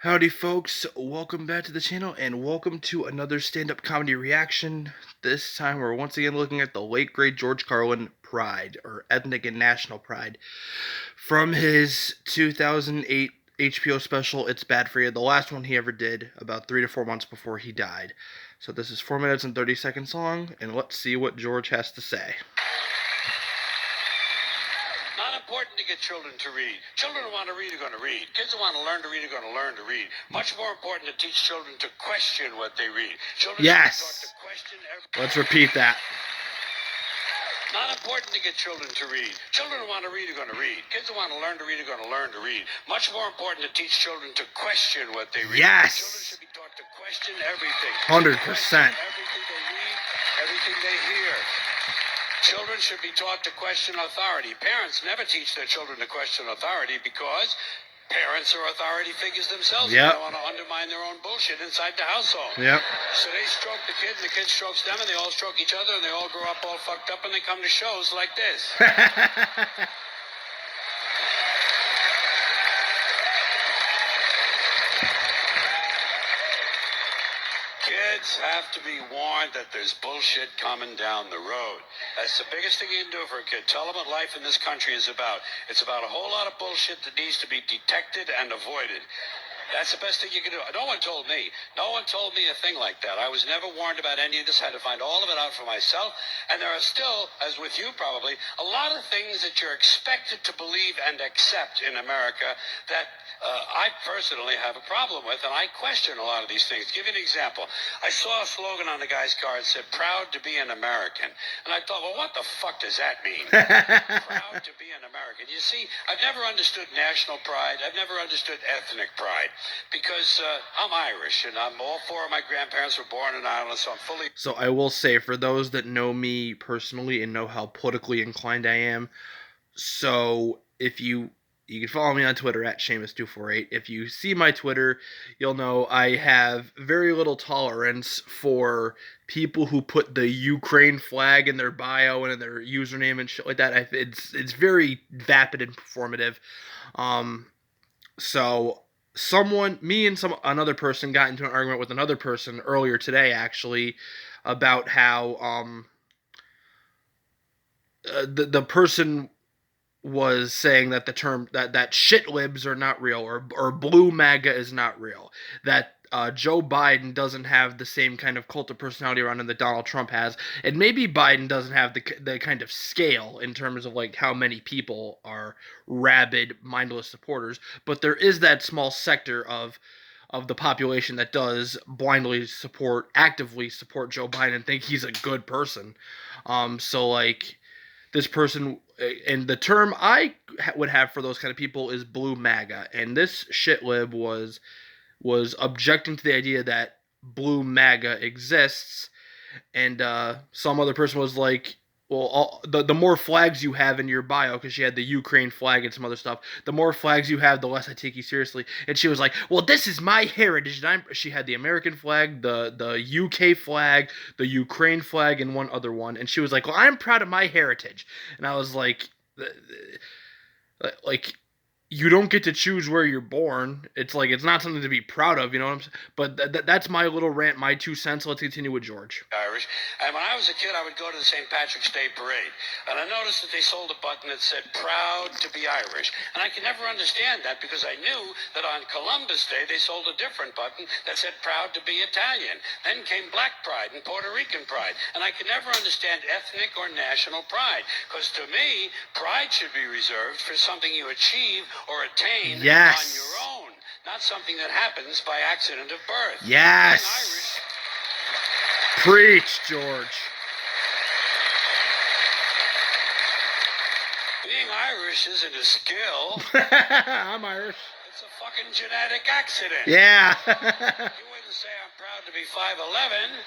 Howdy folks, welcome back to the channel and welcome to another stand-up comedy reaction. This time we're once again looking at the late great George Carlin Pride, or Ethnic and National Pride, from his 2008 HBO special, It's Bad For You, the last one he ever did about 3 to 4 months before he died. So this is 4 minutes and 30 seconds long, and let's see what George has to say. Not important to get children to read. Children who want to read are going to read. Kids who want to learn to read are going to learn to read. Much more important to teach children to question what they read. Children Yes! should be taught to question Let's repeat that. Not important to get children to read. Children who want to read are going to read. Kids who want to learn to read are going to learn to read. Much more important to teach children to question what they read. Yes! Children should be taught to question everything. 100%. Everything they read, everything they hear. Children should be taught to question authority. Parents never teach their children to question authority because parents are authority figures themselves. Yep. They don't want to undermine their own bullshit inside the household. Yep. So they stroke the kids, and the kids strokes them, and they all stroke each other, and they all grow up all fucked up, and they come to shows like this. Kids have to be warned that there's bullshit coming down the road. That's the biggest thing you can do for a kid. Tell them what life in this country is about. It's about a whole lot of bullshit that needs to be detected and avoided. That's the best thing you can do. No one told me. No one told me a thing like that. I was never warned about any of this. I had to find all of it out for myself. And there are still, as with you probably, a lot of things that you're expected to believe and accept in America that I personally have a problem with, and I question a lot of these things. Give you an example. I saw a slogan on the guy's car that said, "Proud to be an American." And I thought, well, what the fuck does that mean? Proud to be an American. You see, I've never understood national pride. I've never understood ethnic pride. Because I'm Irish, and all four of my grandparents were born in Ireland, so I'm fully... So I will say, for those that know me personally and know how politically inclined I am, so if you can follow me on Twitter at Seamus248. If you see my Twitter, you'll know I have very little tolerance for people who put the Ukraine flag in their bio and in their username and shit like that. It's very vapid and performative. So me and another person got into an argument with another person earlier today, actually, about how the person was saying that the term that shit libs are not real, or blue MAGA is not real, that Joe Biden doesn't have the same kind of cult of personality around him that Donald Trump has, and maybe Biden doesn't have the kind of scale in terms of like how many people are rabid, mindless supporters, but there is that small sector of the population that does blindly actively support Joe Biden and think he's a good person. So like, this person, and the term I would have for those kind of people is blue MAGA, and this shitlib was objecting to the idea that blue MAGA exists, and some other person was like, well, the more flags you have in your bio, because she had the Ukraine flag and some other stuff, the more flags you have, the less I take you seriously. And she was like, well, this is my heritage. And she had the American flag, the UK flag, the Ukraine flag, and one other one. And she was like, well, I'm proud of my heritage. And I was like, you don't get to choose where you're born. It's like, it's not something to be proud of, you know what I'm saying? But that's my little rant, my 2 cents. Let's continue with George. Irish. And when I was a kid, I would go to the St. Patrick's Day parade. And I noticed that they sold a button that said, "Proud to be Irish." And I could never understand that because I knew that on Columbus Day, they sold a different button that said, "Proud to be Italian." Then came Black Pride and Puerto Rican Pride. And I could never understand ethnic or national pride. Because to me, pride should be reserved for something you achieve or attain Yes. on your own, not something that happens by accident of birth. Yes. Preach, George. Being Irish isn't a skill. I'm Irish. It's a fucking genetic accident. Yeah. You wouldn't say I'm proud to be 5'11".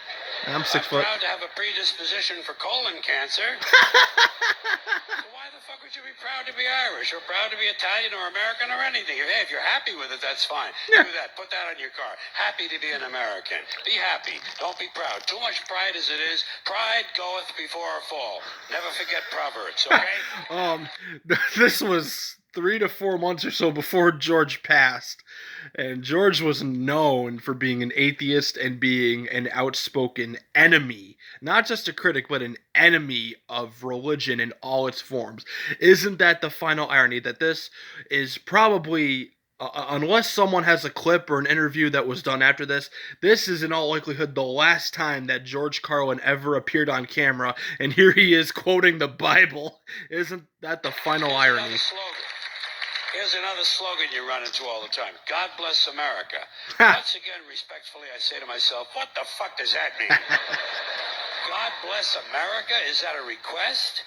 I'm 6 foot. I'm proud to have a predisposition for colon cancer. So why the fuck would you be proud to be Irish or proud to be Italian or American or anything? Hey, if you're happy with it, that's fine. Yeah. Do that. Put that on your car. Happy to be an American. Be happy. Don't be proud. Too much pride as it is. Pride goeth before a fall. Never forget Proverbs, okay? This was 3 to 4 months or so before George passed. And George was known for being an atheist and being an outspoken enemy, not just a critic, but an enemy of religion in all its forms. Isn't that the final irony? That this is probably, unless someone has a clip or an interview that was done after this is in all likelihood the last time that George Carlin ever appeared on camera, and here he is quoting the Bible. Isn't that the final irony? Here's another slogan you run into all the time. God bless America. Once again, respectfully, I say to myself, what the fuck does that mean? God bless America? Is that a request?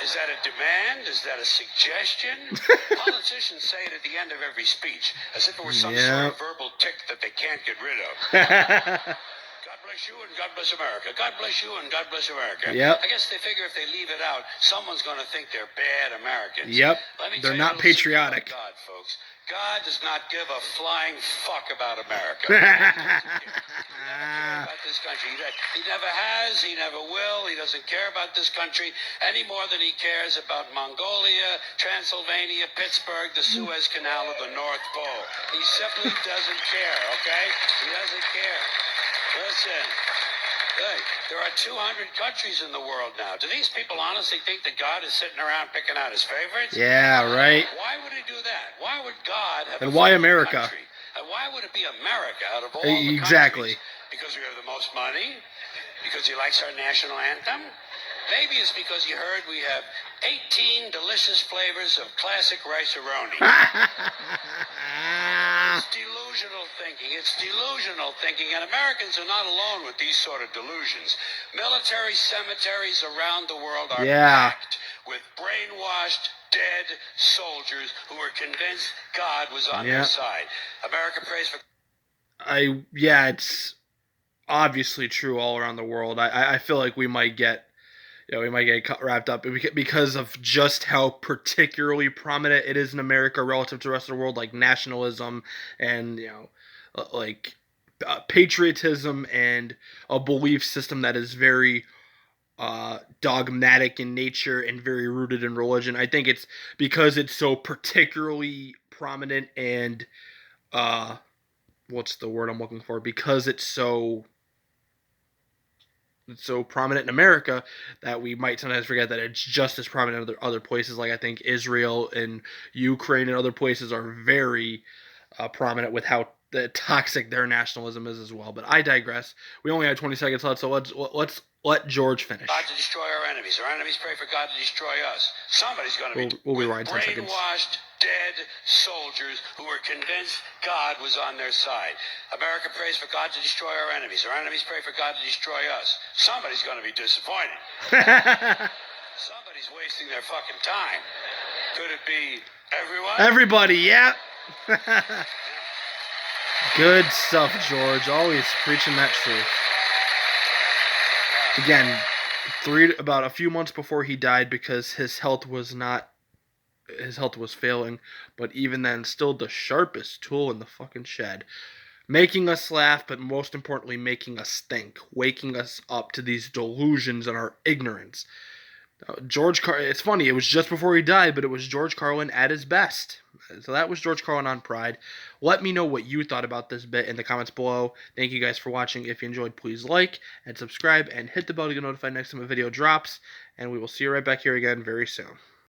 Is that a demand? Is that a suggestion? Politicians say it at the end of every speech, as if it were some sort of verbal tick that they can't get rid of. God bless you and God bless America. God bless you and God bless America. Yep. I guess they figure if they leave it out, someone's going to think they're bad Americans. Yep. Let me They're tell you not patriotic. God, folks. God does not give a flying fuck about America. About this country. He never has, he never will, he doesn't care about this country any more than he cares about Mongolia, Transylvania, Pittsburgh, the Suez Canal, or the North Pole. He simply doesn't care, okay? He doesn't care. Listen, hey, there are 200 countries in the world now. Do these people honestly think that God is sitting around picking out his favorites? Yeah, right. Why would he do that? Why would God have and why America? Country? And why would it be America out of all exactly. the countries? Because we have the most money? Because he likes our national anthem? Maybe it's because he heard we have 18 delicious flavors of classic rice-a-roni. It's delusional thinking. It's delusional thinking. And Americans are not alone with these sort of delusions. Military cemeteries around the world are packed with brainwashed, dead soldiers who were convinced God was on their side. America prays for... It's obviously true all around the world. I feel like we might get wrapped up because of just how particularly prominent it is in America relative to the rest of the world, like nationalism and patriotism and a belief system that is very dogmatic in nature and very rooted in religion. I think it's because it's so particularly prominent and what's the word I'm looking for? Because it's so prominent in America that we might sometimes forget that it's just as prominent in other places. Like I think Israel and Ukraine and other places are very prominent with how toxic their nationalism is as well. But I digress. We only have 20 seconds left, so let's let George finish. God to destroy our enemies. Our enemies pray for God to destroy us. Somebody's going to be we'll rewind 10 seconds. Brainwashed, dead soldiers who were convinced God was on their side. America prays for God to destroy our enemies. Our enemies pray for God to destroy us. Somebody's going to be disappointed. Somebody's wasting their fucking time. Could it be everyone? Everybody, yeah. Good stuff, George. Always preaching that truth. Again, about a few months before he died, because his health was failing, but even then, still the sharpest tool in the fucking shed. Making us laugh, but most importantly, making us think. Waking us up to these delusions and our ignorance. It's funny, it was just before he died, but it was George Carlin at his best. So that was George Carlin on Pride. Let me know what you thought about this bit in the comments below. Thank you guys for watching. If you enjoyed, please like and subscribe and hit the bell to get notified next time a video drops. And we will see you right back here again very soon.